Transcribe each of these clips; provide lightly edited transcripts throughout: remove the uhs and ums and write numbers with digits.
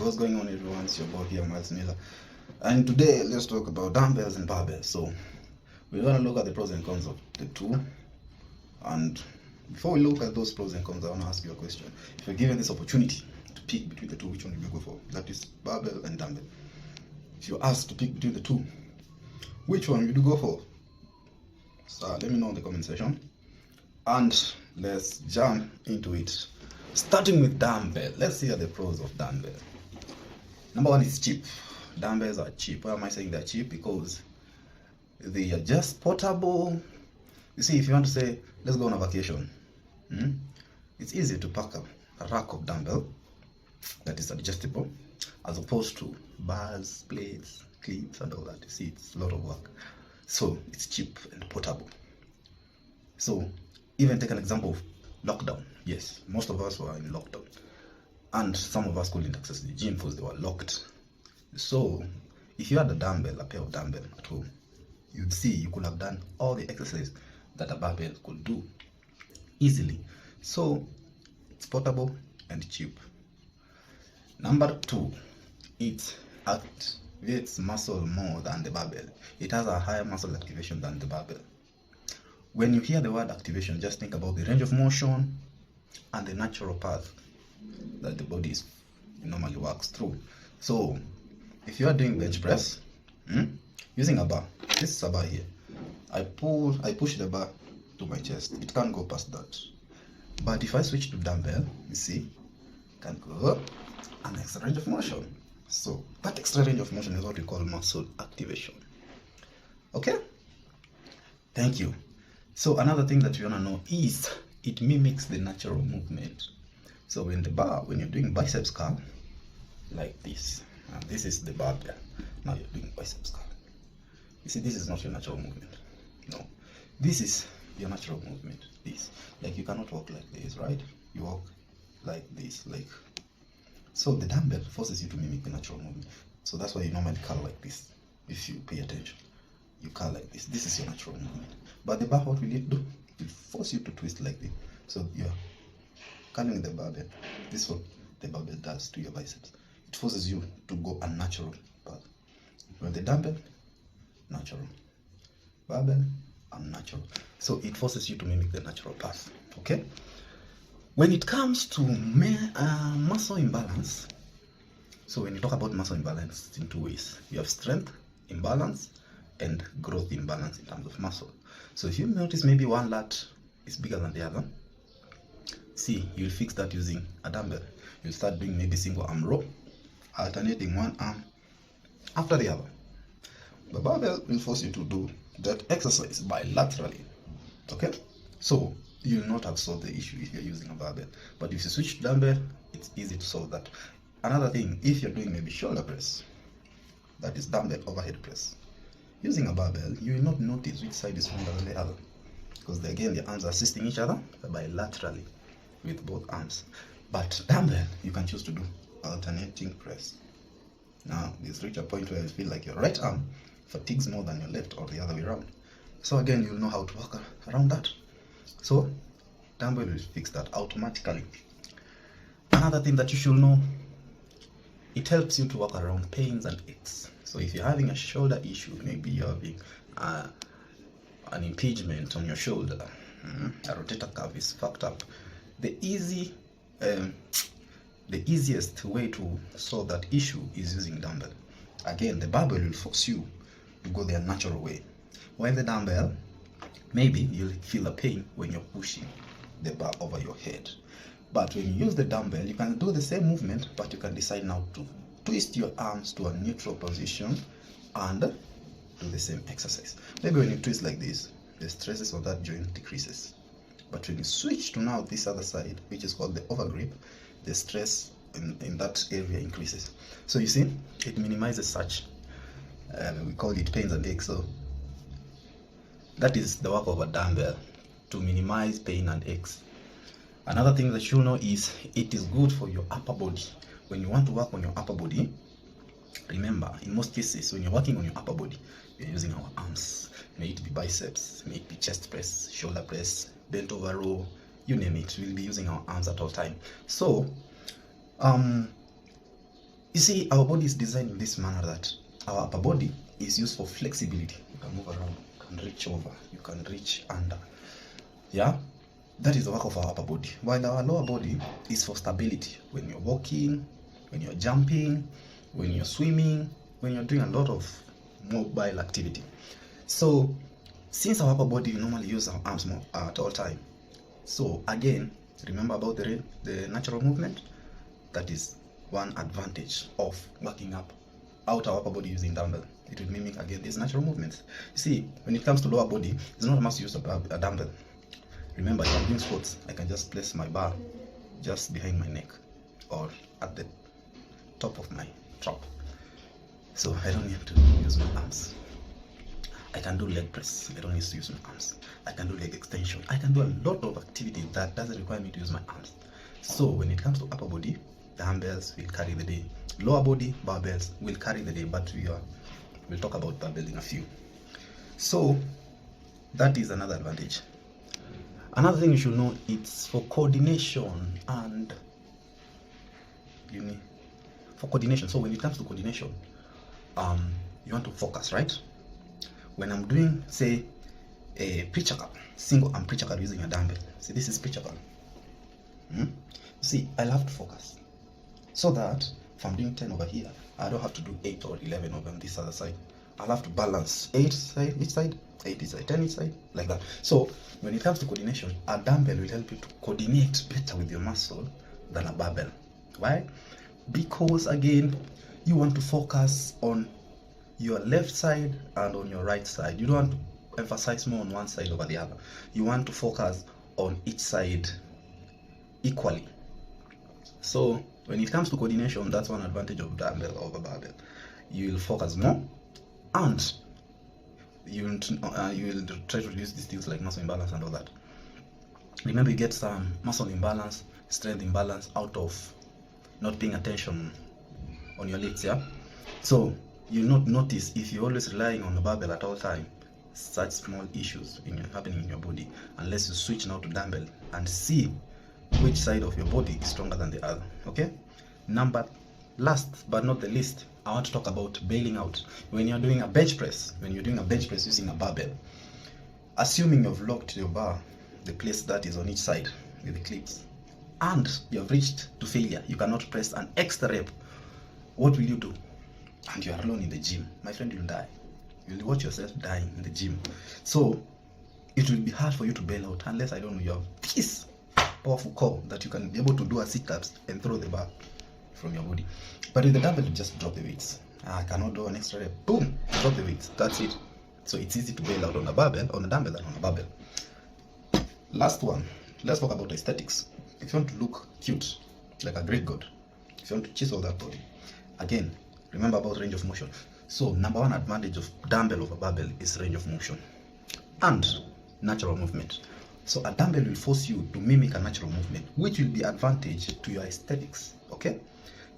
What's going on, everyone? It's your boy here, Miles Miller, and today let's talk about dumbbells and barbells. So we're gonna look at the pros and cons of the two. And before we look at those pros and cons, I want to ask you a question. If you're given this opportunity to pick between the two, which one will you go for? That is barbell and dumbbell. If you're asked to pick between the two, which one would you go for? So let me know in the comment section, and let's jump into it. Starting with dumbbell, let's hear the pros of dumbbell. Number one is cheap. Dumbbells are cheap. Why am I saying they're cheap? Because they are just portable. You see, if you want to say, let's go on a vacation, it's easy to pack a rack of dumbbell that is adjustable, as opposed to bars, plates, clips, and all that. You see, it's a lot of work. So it's cheap and portable. So even take an example of lockdown. Yes, most of us were in lockdown, and some of us couldn't access the gym because they were locked. So if you had a dumbbell, a pair of dumbbell at home, you'd see you could have done all the exercise that a barbell could do easily. So it's portable and cheap. Number two, it activates muscle more than the barbell. It has a higher muscle activation than the barbell. When you hear the word activation, just think about the range of motion and the natural path that the body normally works through. So if you are doing bench press using a bar, this is a bar here, I push the bar to my chest, it can't go past that. But if I switch to dumbbell, you see, can go an extra range of motion. So that extra range of motion is what we call muscle activation. Okay, thank you. So another thing that you want to know is it mimics the natural movement. So when you're doing biceps curl like this, and this is the barbell, now you're doing biceps curl. You see, this is not your natural movement. No, this is your natural movement. This, like, you cannot walk like this, right? You walk like this, like. So the dumbbell forces you to mimic the natural movement. So that's why you normally curl like this. If you pay attention, you curl like this. This is your natural movement. But the bar, what will it do? It will force you to twist like this. So you're curling the barbell. This is what the barbell does to your biceps. It forces you to go a natural path. When the dumbbell, natural. Barbell, unnatural. So it forces you to mimic the natural path. Okay? When it comes to muscle imbalance, so when you talk about muscle imbalance, it's in two ways. You have strength imbalance and growth imbalance in terms of muscle. So if you notice maybe one lat is bigger than the other, see, you'll fix that using a dumbbell. You'll start doing maybe single arm row, alternating one arm after the other. The barbell will force you to do that exercise bilaterally. Okay? So you'll not have solved the issue if you're using a barbell. But if you switch to dumbbell, it's easy to solve that. Another thing, if you're doing maybe shoulder press, that is dumbbell overhead press, using a barbell, you will not notice which side is stronger than the other, because again, the arms are assisting each other bilaterally with both arms. But dumbbell, you can choose to do alternating press. Now, this reach a point where you feel like your right arm fatigues more than your left, or the other way around. So again, you'll know how to work around that. So dumbbell will fix that automatically. Another thing that you should know, it helps you to work around pains and aches. So if you're having a shoulder issue, maybe you're having an impingement on your shoulder, a rotator cuff is fucked up, the easiest way to solve that issue is using dumbbell. Again, the barbell will force you to go the natural way, while the dumbbell, maybe you'll feel a pain when you're pushing the bar over your head. But when you use the dumbbell, you can do the same movement, but you can decide now to twist your arms to a neutral position and do the same exercise. Maybe when you twist like this, the stresses on that joint decreases. But when you switch to now this other side, which is called the overgrip, the stress in that area increases. So you see, it minimizes such, we call it pains and aches. So that is the work of a dumbbell, to minimize pain and aches. Another thing that you know is it is good for your upper body. When you want to work on your upper body, remember, in most cases, when you're working on your upper body, you're using our arms. May it be biceps, may it be chest press, shoulder press, bent over row, you name it. We'll be using our arms at all time. So You see, our body is designed in this manner that our upper body is used for flexibility. You can move around, you can reach over, you can reach under. Yeah, that is the work of our upper body. While our lower body is for stability. When you're walking, when you're jumping, when you're swimming, when you're doing a lot of mobile activity. So, since our upper body, we normally use our arms more at all time. So again, remember about the natural movement? That is one advantage of working out our upper body using dumbbell. It will mimic again these natural movements. You see, when it comes to lower body, it's not a must use a dumbbell. Remember, if I'm doing squats, I can just place my bar just behind my neck or at the top of my trap. So I don't need to use my arms. I can do leg press. I don't need to use my arms. I can do leg extension. I can do a lot of activity that doesn't require me to use my arms. So when it comes to upper body, dumbbells will carry the day. Lower body, barbells will carry the day, but we'll talk about barbell in a few. So that is another advantage. Another thing you should know, it's for coordination and for coordination. So when it comes to coordination, you want to focus, right? When I'm doing, say, a preacher curl, single arm preacher curl using a dumbbell. See, this is preacher curl. See, I'll have to focus so that if I'm doing 10 over here, I don't have to do 8 or 11 over on this other side. I'll have to balance 8 side each side, 8 each side, 10 each side, like that. So when it comes to coordination, a dumbbell will help you to coordinate better with your muscle than a barbell. Why? Because again, you want to focus on your left side and on your right side. You don't want to emphasize more on one side over the other. You want to focus on each side equally. So when it comes to coordination, that's one advantage of dumbbell over barbell. You will focus more, and you will try to reduce these things like muscle imbalance and all that. Remember, you get some muscle imbalance, strength imbalance out of not paying attention on your lifts, yeah? So you'll not notice, if you're always relying on the barbell at all time, such small issues happening in your body, unless you switch now to dumbbell and see which side of your body is stronger than the other. Okay? Last but not the least, I want to talk about bailing out. When you're doing a bench press, using a barbell, assuming you've locked your bar, the place that is on each side with the clips, and you've reached to failure, you cannot press an extra rep, what will you do? And you are alone in the gym, my friend, you'll die. You'll watch yourself dying in the gym. So it will be hard for you to bail out unless, I don't know, you have this powerful core that you can be able to do a sit-ups and throw the bar from your body. But with the dumbbell, you just drop the weights. I cannot do an extra rep. Boom, drop the weights. That's it. So it's easy to bail out on a barbell, on a dumbbell, than on a barbell. Last one, let's talk about aesthetics. If you want to look cute, like a Greek god, if you want to chisel that body, again, remember about range of motion. So number one advantage of dumbbell over barbell is range of motion and natural movement. So a dumbbell will force you to mimic a natural movement, which will be advantage to your aesthetics. Okay?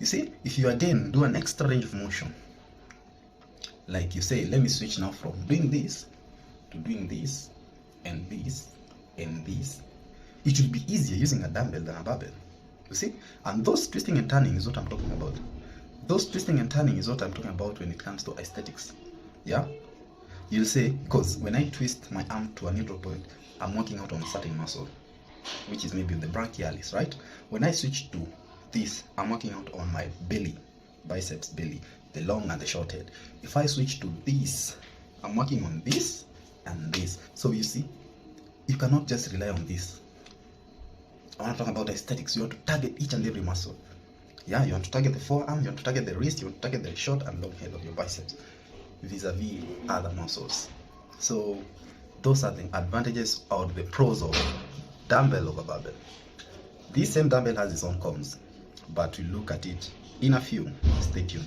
You see, if you again do an extra range of motion, like you say, let me switch now from doing this to doing this and this and this, it will be easier using a dumbbell than a barbell. You see? And those twisting and turning is what I'm talking about. Those twisting and turning is what I'm talking about when it comes to aesthetics. Yeah? You'll say, because when I twist my arm to a neutral point, I'm working out on a certain muscle, which is maybe the brachialis, right? When I switch to this, I'm working out on my belly, biceps, belly, the long and the short head. If I switch to this, I'm working on this and this. So you see, you cannot just rely on this. I want to talk about aesthetics. You want to target each and every muscle. Yeah, you want to target the forearm, you want to target the wrist, you want to target the short and long head of your biceps vis-a-vis other muscles. So those are the advantages or the pros of dumbbell over barbell. This same dumbbell has its own cons, but we'll look at it in a few. Stay tuned.